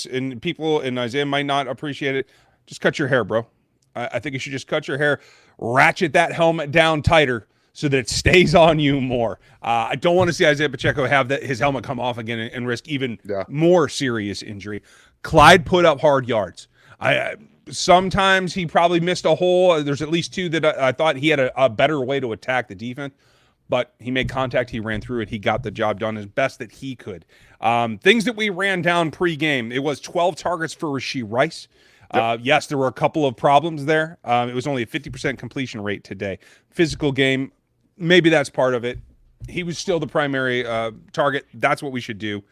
and people and Isaiah might not appreciate it. Just cut your hair, bro. I think you should just cut your hair, ratchet that helmet down tighter so that it stays on you more. I don't want to see Isaiah Pacheco have his helmet come off again and risk even Yeah. more serious injury. Clyde put up hard yards. Sometimes he probably missed a hole. There's at least two that I thought he had a better way to attack the defense, but he made contact. He ran through it. He got the job done as best that he could. Things that we ran down pregame. It was 12 targets for Rashee Rice. Yes, there were a couple of problems there. It was only a 50% completion rate today. Physical game, maybe that's part of it. He was still the primary target. That's what we should do.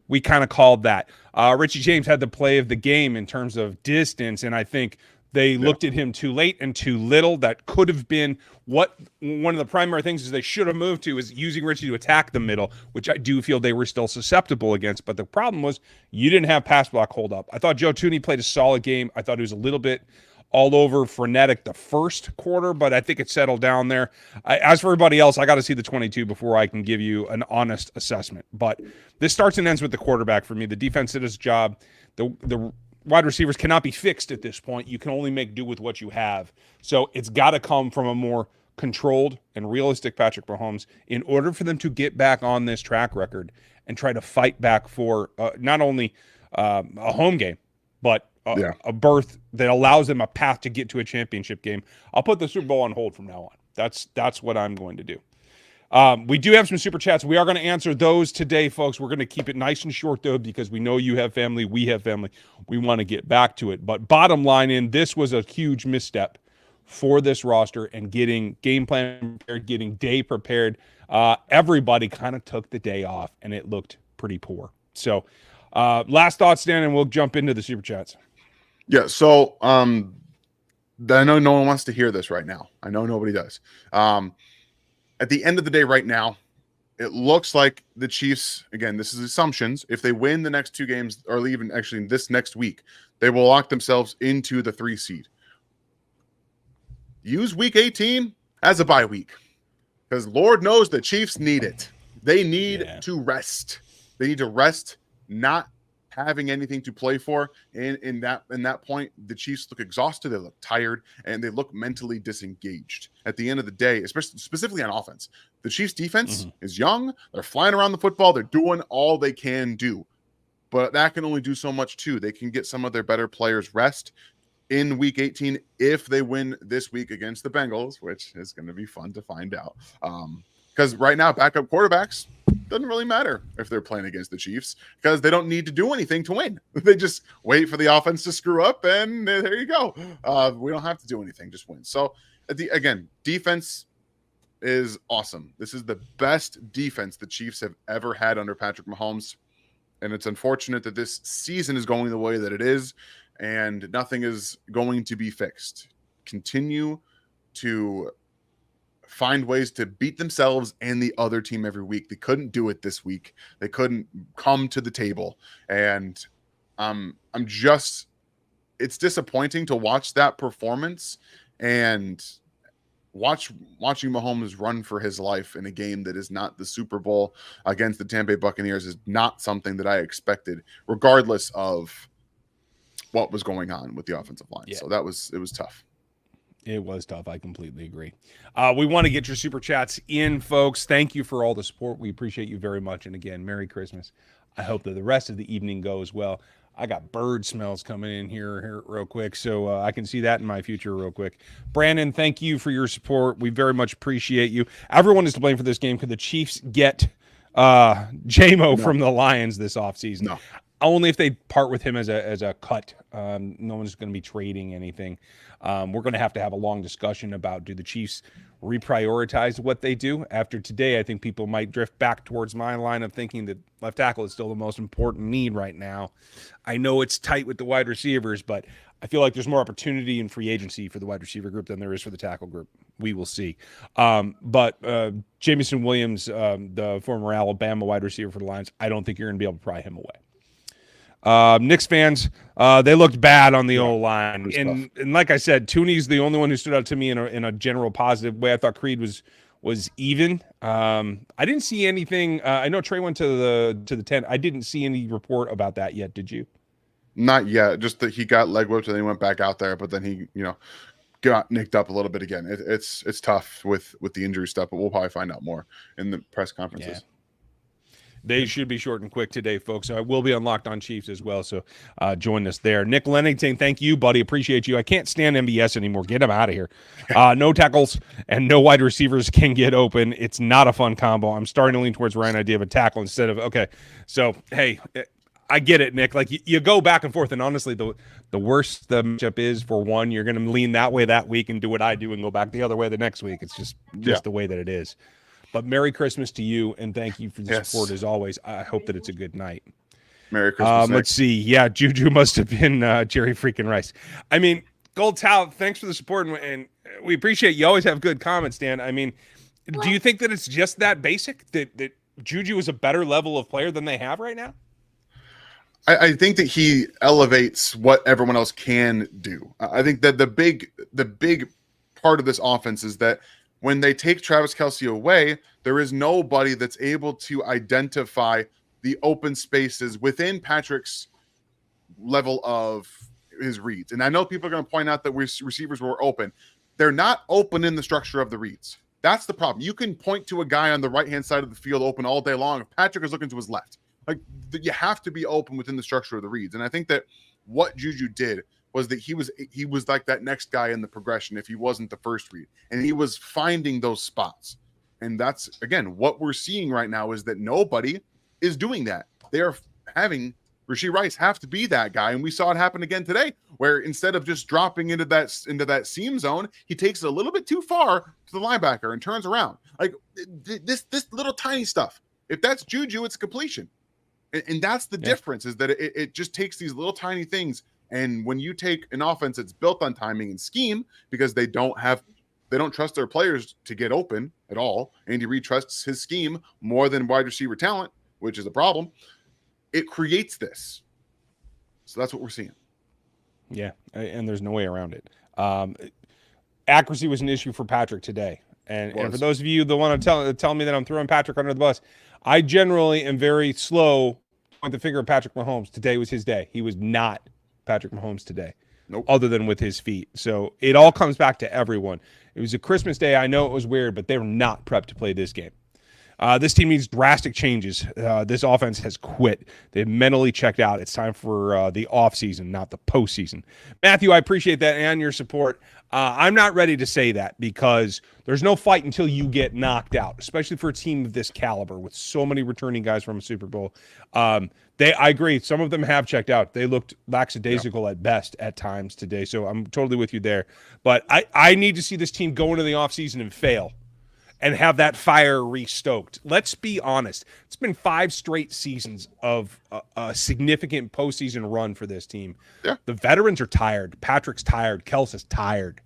We kind of called that. Richie James had the play of the game in terms of distance, and I think they looked at him too late and too little. That could have been what one of the primary things is they should have moved to, is using Richie to attack the middle, which I do feel they were still susceptible against. But the problem was you didn't have pass block hold up. I thought Joe Thuney played a solid game. I thought he was a little bit all over frenetic the first quarter, but I think it settled down there. As for everybody else, I got to see the 22 before I can give you an honest assessment. But this starts and ends with the quarterback for me. The defense did its job. The wide receivers cannot be fixed at this point. You can only make do with what you have. So it's got to come from a more controlled and realistic Patrick Mahomes in order for them to get back on this track record and try to fight back for not only a home game, but a berth that allows them a path to get to a championship game. I'll put the Super Bowl on hold from now on. That's what I'm going to do. We do have some super chats. We are going to answer those today, folks. We're going to keep it nice and short, though, because we know you have family. We have family. We want to get back to it. But bottom line this was a huge misstep for this roster and getting game plan prepared, getting day prepared. Everybody kind of took the day off, and it looked pretty poor. So last thoughts, Dan, and we'll jump into the super chats. Yeah, so I know no one wants to hear this right now. I know nobody does. At the end of the day right now, it looks like the Chiefs, again, this is assumptions, if they win the next two games, or even actually this next week, they will lock themselves into the 3 seed. Use week 18 as a bye week, because Lord knows the Chiefs need it. They need to rest. They need to rest, not having anything to play for. And in that point, the Chiefs look exhausted, they look tired, and they look mentally disengaged. At the end of the day, especially specifically on offense, the Chiefs defense is young, they're flying around the football, they're doing all they can do. But that can only do so much too. They can get some of their better players rest in week 18 if they win this week against the Bengals, which is going to be fun to find out. Because right now, backup quarterbacks, doesn't really matter if they're playing against the Chiefs, because they don't need to do anything to win. They just wait for the offense to screw up, and there you go. We don't have to do anything, just win. So, again, defense is awesome. This is the best defense the Chiefs have ever had under Patrick Mahomes, and it's unfortunate that this season is going the way that it is, and nothing is going to be fixed. Continue to find ways to beat themselves and the other team every week. They couldn't do it this week. They couldn't come to the table. And it's disappointing to watch that performance and watching Mahomes run for his life in a game that is not the Super Bowl against the Tampa Bay Buccaneers is not something that I expected, regardless of what was going on with the offensive line. Yeah. So it was tough. It was tough. I completely agree. We want to get your super chats in, folks. Thank you for all the support. We appreciate you very much. And again, Merry Christmas. I hope that the rest of the evening goes well. I got bird smells coming in here real quick, so I can see that in my future real quick. Brandon, thank you for your support. We very much appreciate you. Everyone is to blame for this game. Could the Chiefs get JMO from the Lions this offseason? No. Only if they part with him as a cut. No one's going to be trading anything. We're going to have a long discussion about, do the Chiefs reprioritize what they do? After today, I think people might drift back towards my line of thinking that left tackle is still the most important need right now. I know it's tight with the wide receivers, but I feel like there's more opportunity in free agency for the wide receiver group than there is for the tackle group. We will see. But Jameson Williams, the former Alabama wide receiver for the Lions, I don't think you're going to be able to pry him away. Knicks fans, they looked bad on the O-line. And like I said, Thuney's the only one who stood out to me in a general positive way. I thought Creed was even. I didn't see anything. I know Trey went to the 10. I didn't see any report about that yet. Did you? Not yet. Just that he got leg whipped and then he went back out there, but then he, got nicked up a little bit again. It's tough with the injury stuff, but we'll probably find out more in the press conferences. Yeah. They should be short and quick today, folks. So I will be on Locked On Chiefs as well. So join us there. Nick Lennington, thank you, buddy. Appreciate you. I can't stand MBS anymore. Get him out of here. No tackles and no wide receivers can get open. It's not a fun combo. I'm starting to lean towards Ryan idea of a tackle instead of, okay. So, hey, I get it, Nick. Like you go back and forth. And honestly, the worse the matchup is for one, you're going to lean that way that week and do what I do and go back the other way the next week. It's just the way that it is. But Merry Christmas to you, and thank you for the support as always. I hope that it's a good night. Merry Christmas. Let's see. Yeah, Juju must have been Jerry freaking Rice. I mean, Gold Towel, thanks for the support, and we appreciate you always have good comments, Dan. I mean, do you think that it's just that basic, that Juju is a better level of player than they have right now? I think that he elevates what everyone else can do. I think that the big part of this offense is that when they take Travis Kelce away, there is nobody that's able to identify the open spaces within Patrick's level of his reads. And I know people are going to point out that receivers were open. They're not open in the structure of the reads. That's the problem. You can point to a guy on the right-hand side of the field open all day long if Patrick is looking to his left. Like, you have to be open within the structure of the reads. And I think that what Juju did was that he was like that next guy in the progression if he wasn't the first read. And he was finding those spots. And that's, again, what we're seeing right now is that nobody is doing that. They are having Rashee Rice have to be that guy. And we saw it happen again today, where instead of just dropping into that seam zone, he takes it a little bit too far to the linebacker and turns around. Like this little tiny stuff. If that's Juju, it's completion. And that's the difference, is that it just takes these little tiny things. And when you take an offense that's built on timing and scheme, because they don't trust their players to get open at all. Andy Reid trusts his scheme more than wide receiver talent, which is a problem. It creates this. So that's what we're seeing. Yeah, and there's no way around it. Accuracy was an issue for Patrick today. And for those of you that want to tell me that I'm throwing Patrick under the bus, I generally am very slow to point the finger at Patrick Mahomes. Today was his day. He was not Patrick Mahomes today. Nope. Other than with his feet. So it all comes back to everyone. It was a Christmas day. I know it was weird, but they were not prepped to play this game. This team needs drastic changes. This offense has quit. They've mentally checked out. It's time for the offseason, not the postseason. Matthew, I appreciate that and your support. I'm not ready to say that because there's no fight until you get knocked out, especially for a team of this caliber with so many returning guys from a Super Bowl. I agree. Some of them have checked out. They looked lackadaisical at best at times today. So I'm totally with you there. But I need to see this team go into the offseason and fail and have that fire restoked. Let's be honest. It's been 5 straight seasons of a significant postseason run for this team. Yeah. The veterans are tired. Patrick's tired. Kelsey's tired.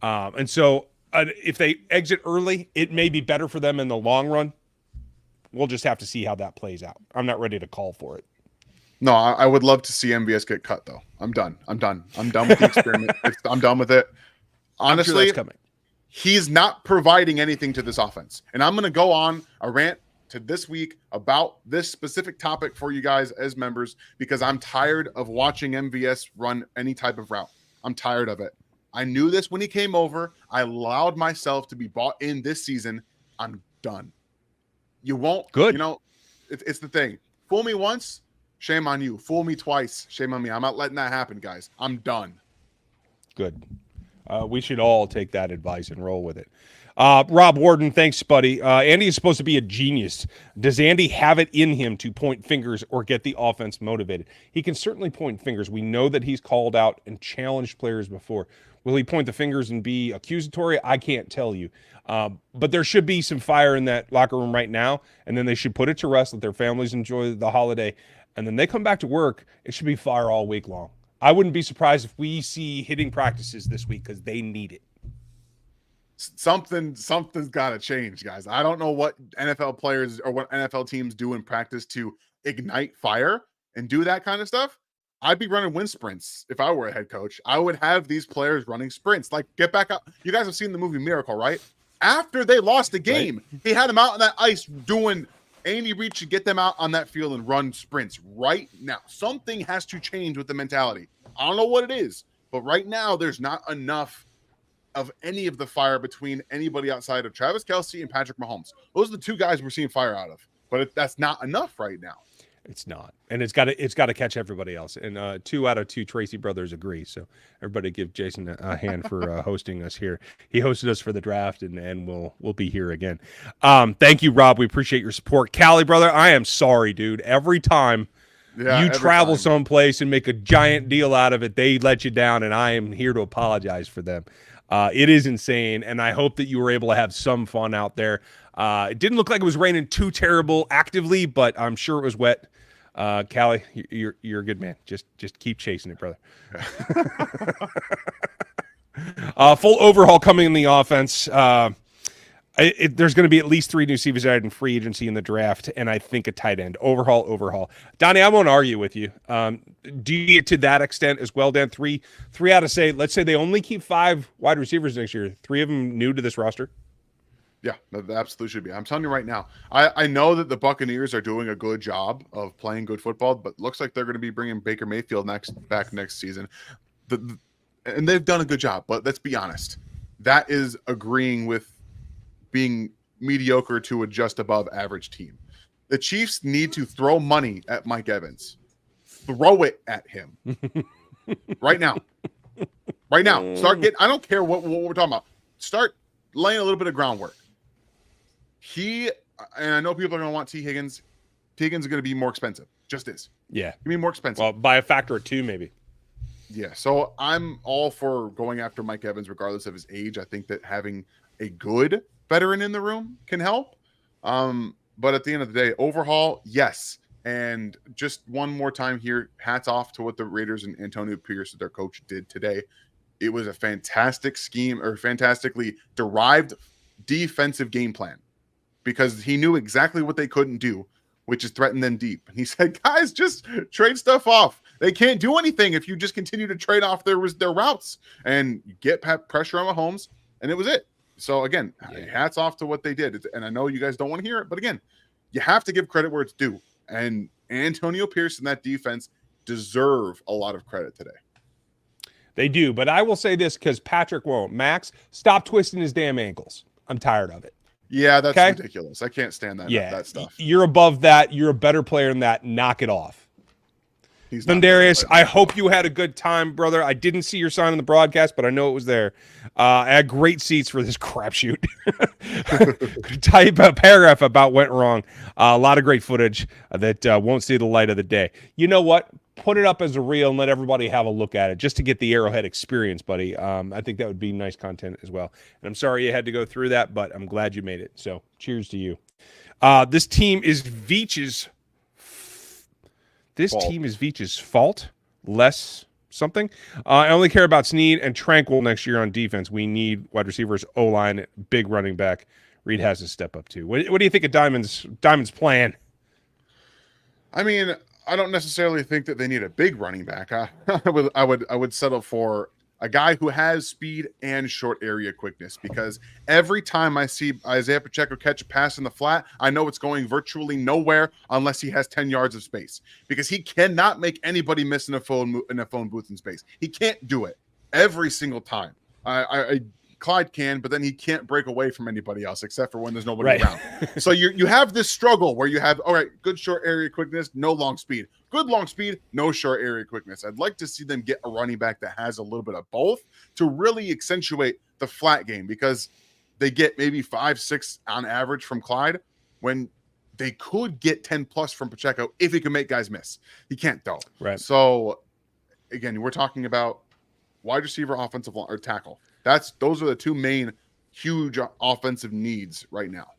And so if they exit early, it may be better for them in the long run. We'll just have to see how that plays out. I'm not ready to call for it. No, I would love to see MVS get cut, though. I'm done with the experiment. I'm done with it. Honestly, I'm sure that's coming. He's not providing anything to this offense. And I'm going to go on a rant to this week about this specific topic for you guys as members, because I'm tired of watching MVS run any type of route. I'm tired of it. I knew this when he came over. I allowed myself to be bought in this season. I'm done. You won't. Good. It's the thing. Fool me once, shame on you. Fool me twice, shame on me. I'm not letting that happen, guys. I'm done. Good. We should all take that advice and roll with it. Rob Warden, thanks, buddy. Andy is supposed to be a genius. Does Andy have it in him to point fingers or get the offense motivated? He can certainly point fingers. We know that he's called out and challenged players before. Will he point the fingers and be accusatory? I can't tell you. But there should be some fire in that locker room right now, and then they should put it to rest, let their families enjoy the holiday, and then they come back to work. It should be fire all week long. I wouldn't be surprised if we see hitting practices this week because they need it. Something's got to change, guys. I don't know what NFL players or what NFL teams do in practice to ignite fire and do that kind of stuff. I'd be running wind sprints if I were a head coach. I would have these players running sprints. Like, get back up. You guys have seen the movie Miracle, right? After they lost the game, He had them out on that ice doing Andy Reid should get them out on that field and run sprints right now. Something has to change with the mentality. I don't know what it is, but right now there's not enough of any of the fire between anybody outside of Travis Kelce and Patrick Mahomes. Those are the two guys we're seeing fire out of, but that's not enough right now. It's not, and it's got to catch everybody else. And 2 out of 2 Tracy brothers agree. So everybody give Jason a hand for hosting us here. He hosted us for the draft, and we'll be here again. Thank you, Rob. We appreciate your support, Callie brother. I am sorry, dude. Every time you travel someplace and make a giant deal out of it, they let you down, and I am here to apologize for them. It is insane, and I hope that you were able to have some fun out there. It didn't look like it was raining too terrible actively, but I'm sure it was wet. Callie, you're a good man. Just keep chasing it, brother. Full overhaul coming in the offense. There's going to be at least 3 new receivers added in free agency in the draft, and I think a tight end. Overhaul. Donnie, I won't argue with you. Do you get to that extent as well, Dan? Three out of let's say they only keep 5 wide receivers next year. 3 of them new to this roster? Yeah, that absolutely should be. I'm telling you right now, I know that the Buccaneers are doing a good job of playing good football, but looks like they're going to be bringing Baker Mayfield back next season. And they've done a good job, but let's be honest. That is agreeing with being mediocre to a just above average team. The Chiefs need to throw money at Mike Evans. Throw it at him. Right now. Right now. I don't care what we're talking about. Start laying a little bit of groundwork. And I know people are going to want T. Higgins. T. Higgins is going to be more expensive. Just is. Yeah. Going to be more expensive. Well, by a factor of 2, maybe. Yeah. So I'm all for going after Mike Evans, regardless of his age. I think that having a good veteran in the room can help. But at the end of the day, overhaul, yes. And just one more time here, hats off to what the Raiders and Antonio Pierce, their coach, did today. It was a fantastic scheme, or fantastically derived defensive game plan, because he knew exactly what they couldn't do, which is threaten them deep. And he said, guys, just trade stuff off. They can't do anything if you just continue to trade off their routes and get pressure on Mahomes. And it was it. So, again, hats off to what they did. And I know you guys don't want to hear it, but again, you have to give credit where it's due. And Antonio Pierce and that defense deserve a lot of credit today. They do, but I will say this because Patrick won't. Max, stop twisting his damn ankles. I'm tired of it. Yeah, that's ridiculous. I can't stand that stuff. You're above that. You're a better player than that. Knock it off. Darius, I hope you had a good time, brother. I didn't see your sign on the broadcast, but I know it was there. I had great seats for this crapshoot. Type a paragraph about went wrong. A lot of great footage that won't see the light of the day. You know what? Put it up as a reel and let everybody have a look at it just to get the Arrowhead experience, buddy. I think that would be nice content as well. And I'm sorry you had to go through that, but I'm glad you made it. So cheers to you. This team is Veach's fault, less something. I only care about Snead and Tranquil next year on defense. We need wide receivers, O-line, big running back. Reed has to step up too. What do you think of Diamond's plan? I mean, I don't necessarily think that they need a big running back. I would settle for a guy who has speed and short area quickness, because every time I see Isaiah Pacheco catch a pass in the flat, I know it's going virtually nowhere unless he has 10 yards of space, because he cannot make anybody miss in a phone booth in space. He can't do it every single time. Clyde can, but then he can't break away from anybody else except for when there's nobody around. So you have this struggle where you have, all right, good short area quickness, no long speed. Good long speed, no short area quickness. I'd like to see them get a running back that has a little bit of both to really accentuate the flat game, because they get maybe 5-6 on average from Clyde when they could get 10 plus from Pacheco if he can make guys miss. He can't though. Right. So again, we're talking about wide receiver, offensive line, or tackle. Those are the two main huge offensive needs right now.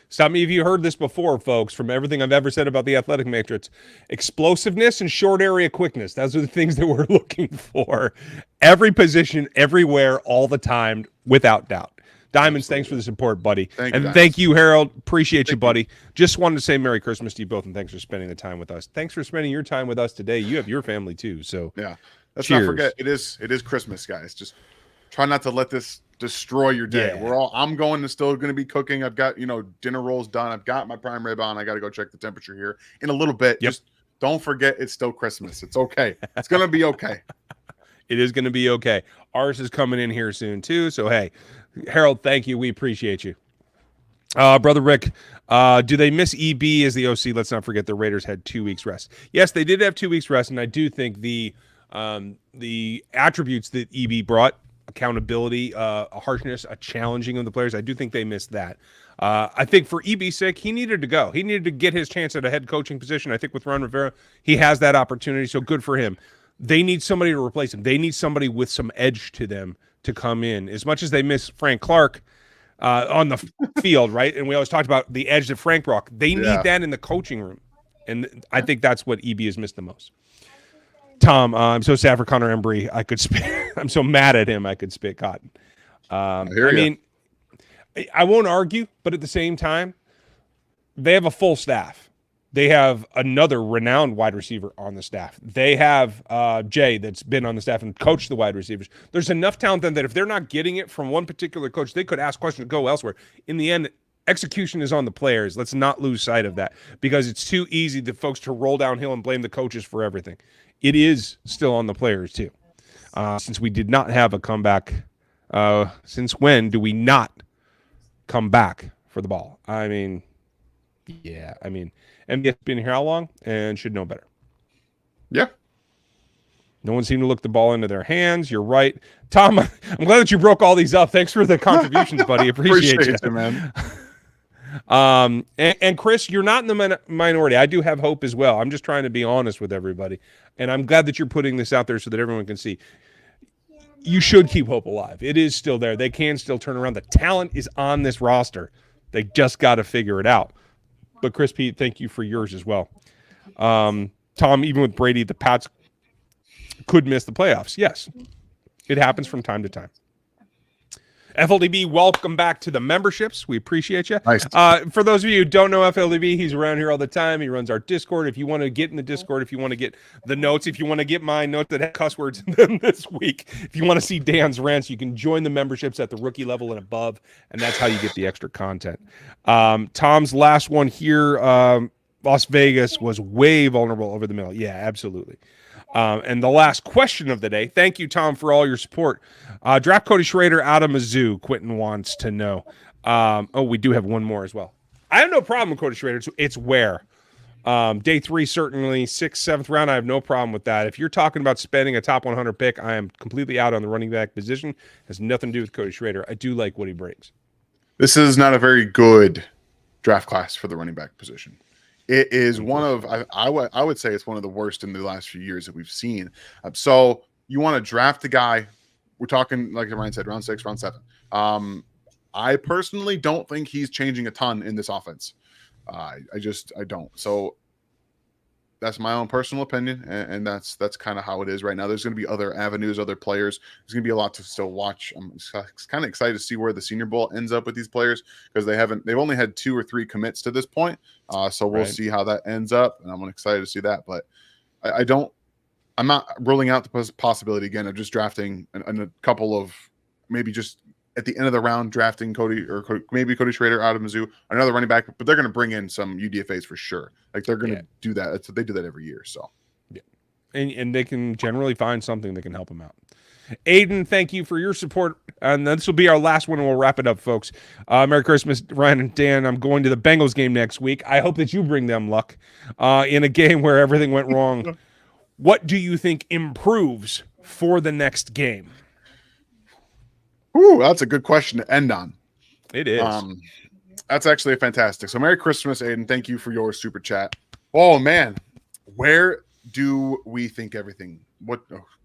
Stop me if you heard this before, folks, from everything I've ever said about the athletic matrix. Explosiveness and short area quickness. Those are the things that we're looking for. Every position, everywhere, all the time, without doubt. Diamonds, thanks for the support, buddy. Thank you, Harold. Appreciate you, buddy. Just wanted to say Merry Christmas to you both, and thanks for spending the time with us. Thanks for spending your time with us today. You have your family, too. So yeah, let's not forget, it is Christmas, guys. Just try not to let this destroy your day. Yeah. I'm going to still going to be cooking. I've got, dinner rolls done. I've got my prime rib on. I got to go check the temperature here in a little bit. Yep. Just don't forget it's still Christmas. It's okay. It's going to be okay. It is going to be okay. Ours is coming in here soon too. So, hey, Harold, thank you. We appreciate you. Brother Rick, do they miss EB as the OC? Let's not forget the Raiders had 2 weeks rest. Yes, they did have 2 weeks rest, and I do think the attributes that EB brought, accountability, a harshness, a challenging of the players, I do think they missed that. I think for EB's sake, he needed to go. He needed to get his chance at a head coaching position. I think with Ron Rivera, he has that opportunity, so good for him. They need somebody to replace him. They need somebody with some edge to them to come in. As much as they miss Frank Clark on the field, right? And we always talked about the edge that Frank brought. They need that in the coaching room. And I think that's what EB has missed the most. Tom, I'm so sad for Connor Embry. I could spit. I'm so mad at him. I could spit cotton. I mean, I won't argue, but at the same time, they have a full staff. They have another renowned wide receiver on the staff. They have Jay that's been on the staff and coached the wide receivers. There's enough talent then that if they're not getting it from one particular coach, they could ask questions, go elsewhere. In the end, execution is on the players. Let's not lose sight of that because it's too easy for folks to roll downhill and blame the coaches for everything. It is still on the players too. Since we did not have a comeback, since when do we not come back for the ball? I mean, yeah, I mean, MBS been here how long and should know better. Yeah. No one seemed to look the ball into their hands. You're right. Tom, I'm glad that you broke all these up. Thanks for the contributions, buddy. Appreciate you, man. And Chris, you're not in the minority. I do have hope as well. I'm just trying to be honest with everybody. And I'm glad that you're putting this out there so that everyone can see. You should keep hope alive. It is still there. They can still turn around. The talent is on this roster. They just got to figure it out. But Chris Pete, thank you for yours as well. Tom, even with Brady, the Pats could miss the playoffs. Yes, it happens from time to time. FLDB, welcome back to the memberships. We appreciate you. Nice. For those of you who don't know FLDB, he's around here all the time. He runs our Discord. If you want to get in the Discord, if you want to get the notes, if you want to get my notes that have cuss words in them this week, if you want to see Dan's rants, you can join the memberships at the rookie level and above, and that's how you get the extra content. Tom's last one here, Las Vegas was way vulnerable over the middle. Yeah, absolutely. And the last question of the day. Thank you, Tom, for all your support. Draft Cody Schrader out of Mizzou. Quentin wants to know. We do have one more as well. I have no problem with Cody Schrader. It's where. Day 3, certainly. 6th, 7th round, I have no problem with that. If you're talking about spending a top 100 pick, I am completely out on the running back position. It has nothing to do with Cody Schrader. I do like what he brings. This is not a very good draft class for the running back position. It is one of, I would say it's one of the worst in the last few years that we've seen. So you want to draft a guy. We're talking, like Ryan said, round 6, round 7. I personally don't think he's changing a ton in this offense. I don't. So that's my own personal opinion, and that's kind of how it is right now. There's going to be other avenues, other players. There's going to be a lot to still watch. I'm kind of excited to see where the Senior Bowl ends up with these players because they've only had 2 or 3 commits to this point. So we'll see how that ends up, and I'm excited to see that. But I'm not ruling out the possibility again of just drafting a couple of maybe just at the end of the round drafting Cody Schrader out of Mizzou, another running back, but they're going to bring in some UDFAs for sure. Like they're going to do that. They do that every year. So, yeah. And they can generally find something that can help them out. Aiden, thank you for your support. And this will be our last one, and we'll wrap it up, folks. Merry Christmas, Ryan and Dan. I'm going to the Bengals game next week. I hope that you bring them luck in a game where everything went wrong. What do you think improves for the next game? Ooh, that's a good question to end on. It is. That's actually fantastic. So Merry Christmas, Aiden. Thank you for your super chat. Oh, man. Where do we think everything?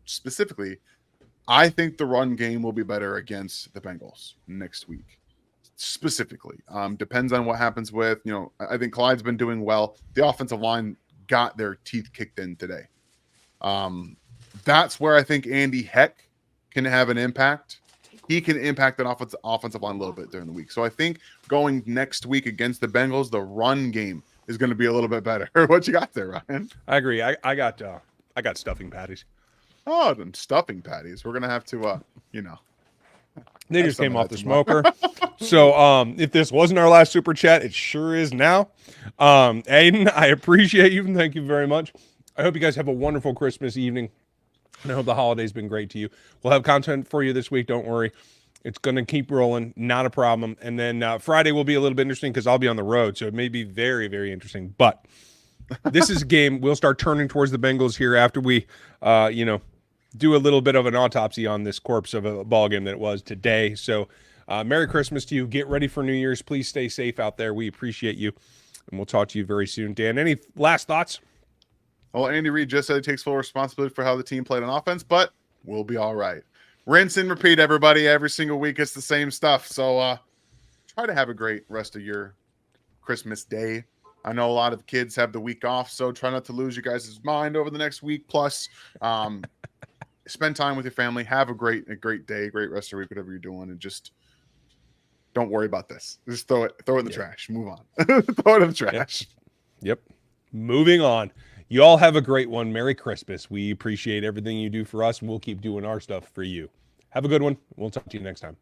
Specifically, I think the run game will be better against the Bengals next week. Specifically. Depends on what happens with, I think Clyde's been doing well. The offensive line got their teeth kicked in today. That's where I think Andy Heck can have an impact. He can impact an offensive line a little bit during the week. So I think going next week against the Bengals, the run game is going to be a little bit better. What you got there, Ryan? I agree. I got stuffing patties. Oh, then stuffing patties. We're going to have to, They Have just some came of off that the tomorrow. smoker. So if this wasn't our last super chat, it sure is now. Aiden, I appreciate you and thank you very much. I hope you guys have a wonderful Christmas evening. And I hope the holiday's been great to you. We'll have content for you this week. Don't worry. It's going to keep rolling. Not a problem. And then Friday will be a little bit interesting because I'll be on the road. So it may be very, very interesting. But this is a game. We'll start turning towards the Bengals here after we, do a little bit of an autopsy on this corpse of a ball game that it was today. So Merry Christmas to you. Get ready for New Year's. Please stay safe out there. We appreciate you. And we'll talk to you very soon. Dan, any last thoughts? Well, Andy Reid just said he takes full responsibility for how the team played on offense, but we'll be all right. Rinse and repeat, everybody. Every single week, it's the same stuff. So try to have a great rest of your Christmas day. I know a lot of kids have the week off, so try not to lose your guys' mind over the next week. Plus, spend time with your family. Have a great day, great rest of your week, whatever you're doing, and just don't worry about this. Just throw it in the trash. Move on. Throw it in the trash. Yep. Moving on. You all have a great one. Merry Christmas. We appreciate everything you do for us, and we'll keep doing our stuff for you. Have a good one. We'll talk to you next time.